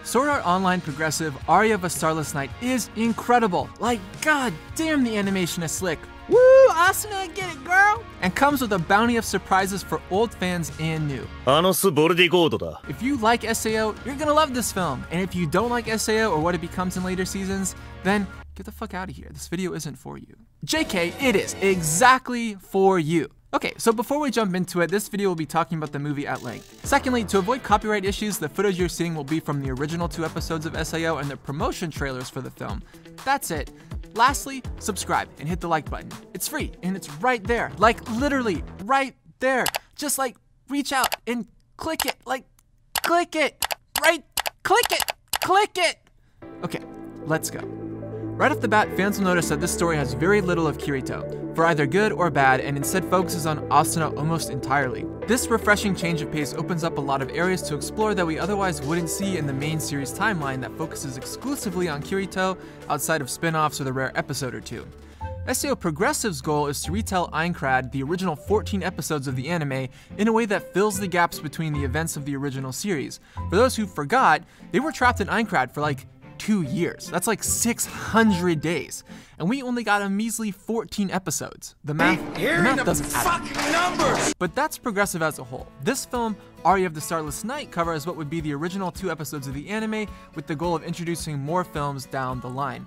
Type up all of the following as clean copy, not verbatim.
Sword Art Online Progressive Aria of a Starless Night is incredible. Like, god damn, the animation is slick. Woo, Asuna, get it, girl! And comes with a bounty of surprises for old fans and new. If you like SAO, you're gonna love this film. And if you don't like SAO or what it becomes in later seasons, then get the fuck out of here. This video isn't for you. JK, it is exactly for you. Okay, so before we jump into it, this video will be talking about the movie at length. Secondly, to avoid copyright issues, the footage you're seeing will be from the original 2 episodes of SAO and the promotion trailers for the film. That's it. Lastly, subscribe and hit the like button. It's free and it's right there. Like literally right there. Just like reach out and click it. Like click it. Right? Click it. Click it. Okay, let's go. Right off the bat, fans will notice that this story has very little of Kirito, for either good or bad, and instead focuses on Asuna almost entirely. This refreshing change of pace opens up a lot of areas to explore that we otherwise wouldn't see in the main series timeline that focuses exclusively on Kirito, outside of spin-offs or the rare episode or two. SAO Progressive's goal is to retell Aincrad, the original 14 episodes of the anime, in a way that fills the gaps between the events of the original series. For those who forgot, they were trapped in Aincrad for like 2 years. That's like 600 days. And we only got a measly 14 episodes. The math doesn't add up. But that's Progressive as a whole. This film, Aria of the Starless Night, covers what would be the original 2 episodes of the anime, with the goal of introducing more films down the line.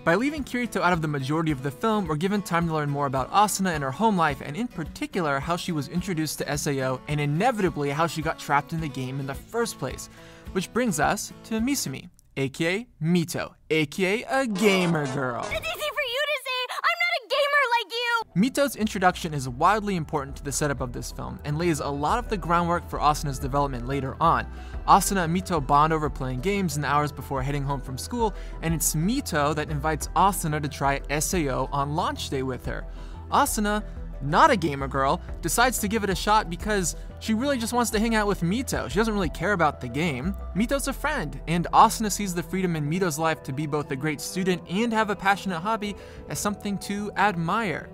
By leaving Kirito out of the majority of the film, we're given time to learn more about Asuna and her home life, and in particular, how she was introduced to SAO, and inevitably how she got trapped in the game in the first place. Which brings us to Misumi, aka Mito, aka a gamer girl. It's easy for you to say, I'm not a gamer like you! Mito's introduction is wildly important to the setup of this film, and lays a lot of the groundwork for Asuna's development later on. Asuna and Mito bond over playing games in the hours before heading home from school, and it's Mito that invites Asuna to try SAO on launch day with her. Asuna, not a gamer girl, decides to give it a shot because she really just wants to hang out with Mito. She doesn't really care about the game. Mito's a friend, and Asuna sees the freedom in Mito's life to be both a great student and have a passionate hobby as something to admire.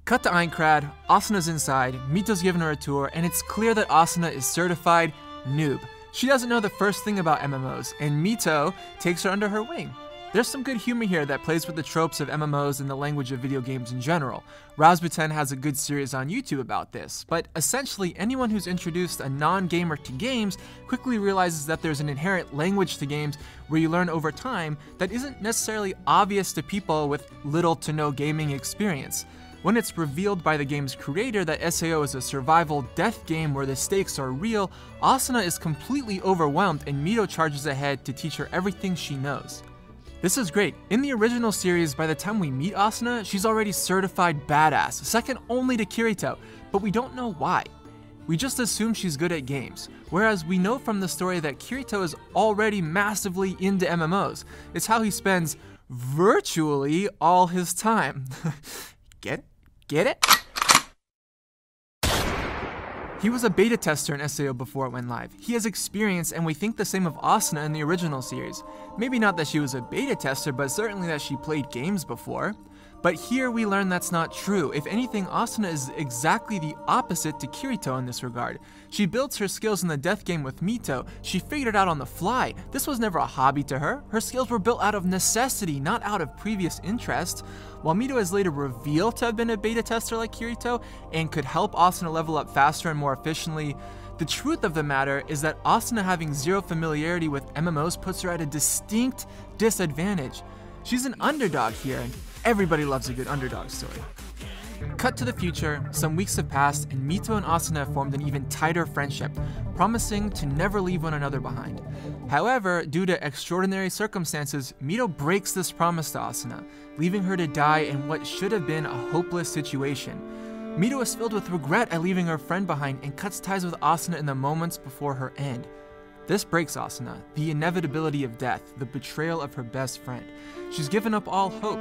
Cut to Aincrad, Asuna's inside, Mito's giving her a tour, and it's clear that Asuna is certified noob. She doesn't know the first thing about MMOs, and Mito takes her under her wing. There's some good humor here that plays with the tropes of MMOs and the language of video games in general. Razbuten has a good series on YouTube about this, but essentially anyone who's introduced a non-gamer to games quickly realizes that there's an inherent language to games where you learn over time that isn't necessarily obvious to people with little to no gaming experience. When it's revealed by the game's creator that SAO is a survival death game where the stakes are real, Asuna is completely overwhelmed and Mito charges ahead to teach her everything she knows. This is great. In the original series, by the time we meet Asuna, she's already certified badass, second only to Kirito, but we don't know why. We just assume she's good at games, whereas we know from the story that Kirito is already massively into MMOs. It's how he spends virtually all his time. Get it? Get it? He was a beta tester in SAO before it went live. He has experience, and we think the same of Asuna in the original series. Maybe not that she was a beta tester, but certainly that she played games before. But here we learn that's not true. If anything, Asuna is exactly the opposite to Kirito in this regard. She builds her skills in the death game with Mito. She figured it out on the fly. This was never a hobby to her. Her skills were built out of necessity, not out of previous interest. While Mito is later revealed to have been a beta tester like Kirito and could help Asuna level up faster and more efficiently, the truth of the matter is that Asuna having zero familiarity with MMOs puts her at a distinct disadvantage. She's an underdog here, and everybody loves a good underdog story. Cut to the future, some weeks have passed, and Mito and Asuna have formed an even tighter friendship, promising to never leave one another behind. However, due to extraordinary circumstances, Mito breaks this promise to Asuna, leaving her to die in what should have been a hopeless situation. Mito is filled with regret at leaving her friend behind and cuts ties with Asuna in the moments before her end. This breaks Asuna, the inevitability of death, the betrayal of her best friend. She's given up all hope.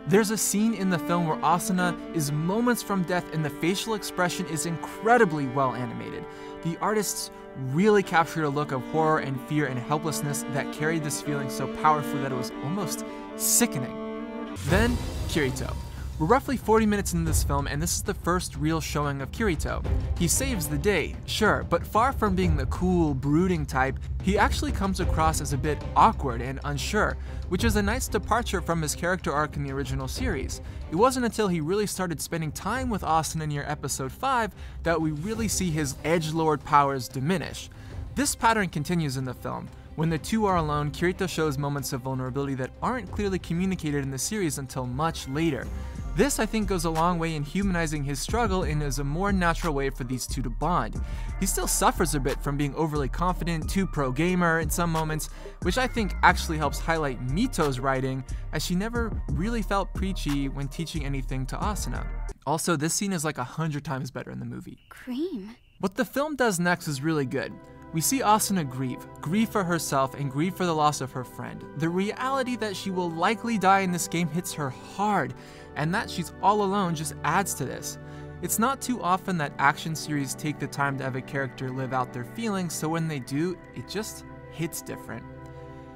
There's a scene in the film where Asuna is moments from death and the facial expression is incredibly well animated. The artists really captured a look of horror and fear and helplessness that carried this feeling so powerfully that it was almost sickening. Then, Kirito. We're roughly 40 minutes into this film, and this is the first real showing of Kirito. He saves the day, sure, but far from being the cool, brooding type, he actually comes across as a bit awkward and unsure, which is a nice departure from his character arc in the original series. It wasn't until he really started spending time with Asuna near episode 5 that we really see his edgelord powers diminish. This pattern continues in the film. When the two are alone, Kirito shows moments of vulnerability that aren't clearly communicated in the series until much later. This, I think, goes a long way in humanizing his struggle and is a more natural way for these two to bond. He still suffers a bit from being overly confident, too pro-gamer in some moments, which I think actually helps highlight Mito's writing, as she never really felt preachy when teaching anything to Asuna. Also, this scene is like 100 times better in the movie. Cream. What the film does next is really good. We see Asuna grieve for herself and grieve for the loss of her friend. The reality that she will likely die in this game hits her hard, and that she's all alone just adds to this. It's not too often that action series take the time to have a character live out their feelings, so when they do, it just hits different.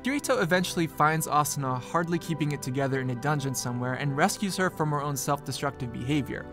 Kirito eventually finds Asuna hardly keeping it together in a dungeon somewhere and rescues her from her own self-destructive behavior.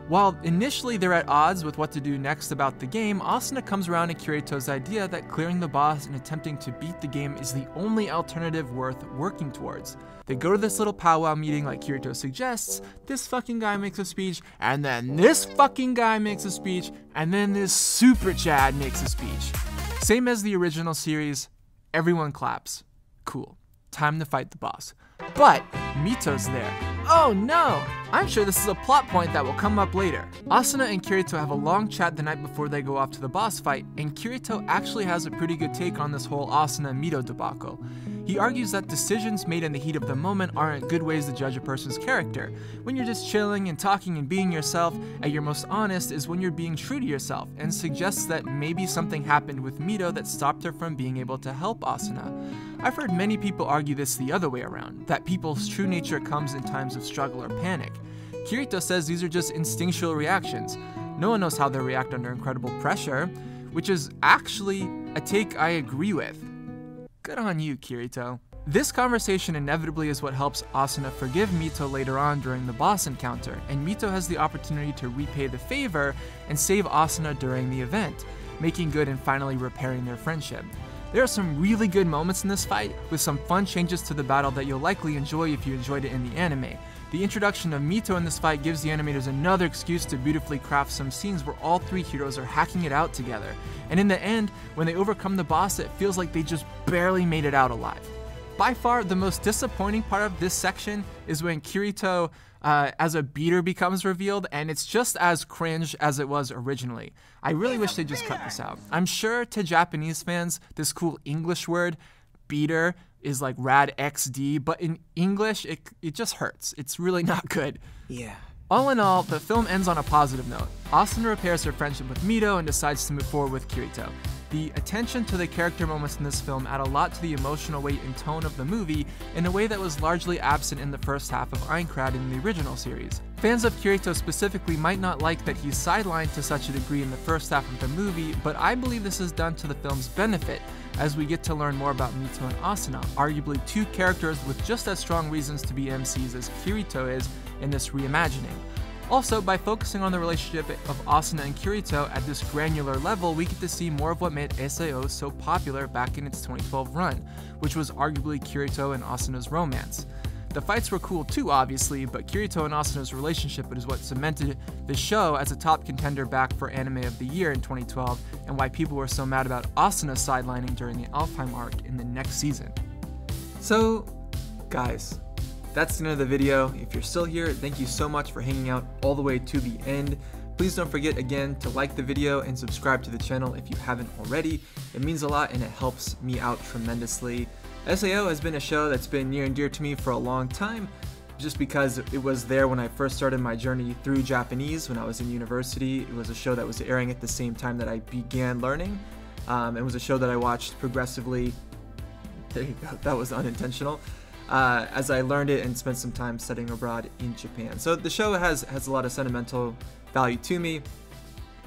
While initially they're at odds with what to do next about the game, Asuna comes around to Kirito's idea that clearing the boss and attempting to beat the game is the only alternative worth working towards. They go to this little powwow meeting like Kirito suggests, this fucking guy makes a speech, and then this fucking guy makes a speech, and then this super Chad makes a speech. Same as the original series, everyone claps. Cool. Time to fight the boss. But Mito's there. Oh no! I'm sure this is a plot point that will come up later. Asuna and Kirito have a long chat the night before they go off to the boss fight, and Kirito actually has a pretty good take on this whole Asuna-Mito debacle. He argues that decisions made in the heat of the moment aren't good ways to judge a person's character. When you're just chilling and talking and being yourself, at your most honest is when you're being true to yourself, and suggests that maybe something happened with Mito that stopped her from being able to help Asuna. I've heard many people argue this the other way around, that people's true nature comes in times of struggle or panic. Kirito says these are just instinctual reactions. No one knows how they react under incredible pressure, which is actually a take I agree with. Good on you, Kirito. This conversation inevitably is what helps Asuna forgive Mito later on during the boss encounter, and Mito has the opportunity to repay the favor and save Asuna during the event, making good and finally repairing their friendship. There are some really good moments in this fight, with some fun changes to the battle that you'll likely enjoy if you enjoyed it in the anime. The introduction of Mito in this fight gives the animators another excuse to beautifully craft some scenes where all three heroes are hacking it out together. And in the end, when they overcome the boss, it feels like they just barely made it out alive. By far, the most disappointing part of this section is when Kirito as a beater becomes revealed, and it's just as cringe as it was originally. I really wish they just cut this out. I'm sure to Japanese fans, this cool English word, beater, is like rad XD, but in English, it just hurts. It's really not good. Yeah. All in all, the film ends on a positive note. Asuna repairs her friendship with Mito and decides to move forward with Kirito. The attention to the character moments in this film add a lot to the emotional weight and tone of the movie in a way that was largely absent in the first half of Aincrad in the original series. Fans of Kirito specifically might not like that he's sidelined to such a degree in the first half of the movie, but I believe this is done to the film's benefit, as we get to learn more about Mito and Asuna, arguably two characters with just as strong reasons to be MCs as Kirito is in this reimagining. Also, by focusing on the relationship of Asuna and Kirito at this granular level, we get to see more of what made SAO so popular back in its 2012 run, which was arguably Kirito and Asuna's romance. The fights were cool too, obviously, but Kirito and Asuna's relationship is what cemented the show as a top contender back for Anime of the Year in 2012, and why people were so mad about Asuna sidelining during the Alfheim arc in the next season. So, guys, that's the end of the video. If you're still here, thank you so much for hanging out all the way to the end. Please don't forget again to like the video and subscribe to the channel if you haven't already. It means a lot and it helps me out tremendously. SAO has been a show that's been near and dear to me for a long time, just because it was there when I first started my journey through Japanese when I was in university. It was a show that was airing at the same time that I began learning. It was a show that I watched progressively. There you go, that was unintentional. As I learned it and spent some time studying abroad in Japan. So the show has a lot of sentimental value to me,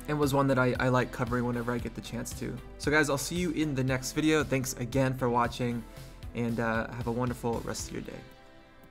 and was one that I like covering whenever I get the chance to. So guys, I'll see you in the next video. Thanks again for watching, and have a wonderful rest of your day.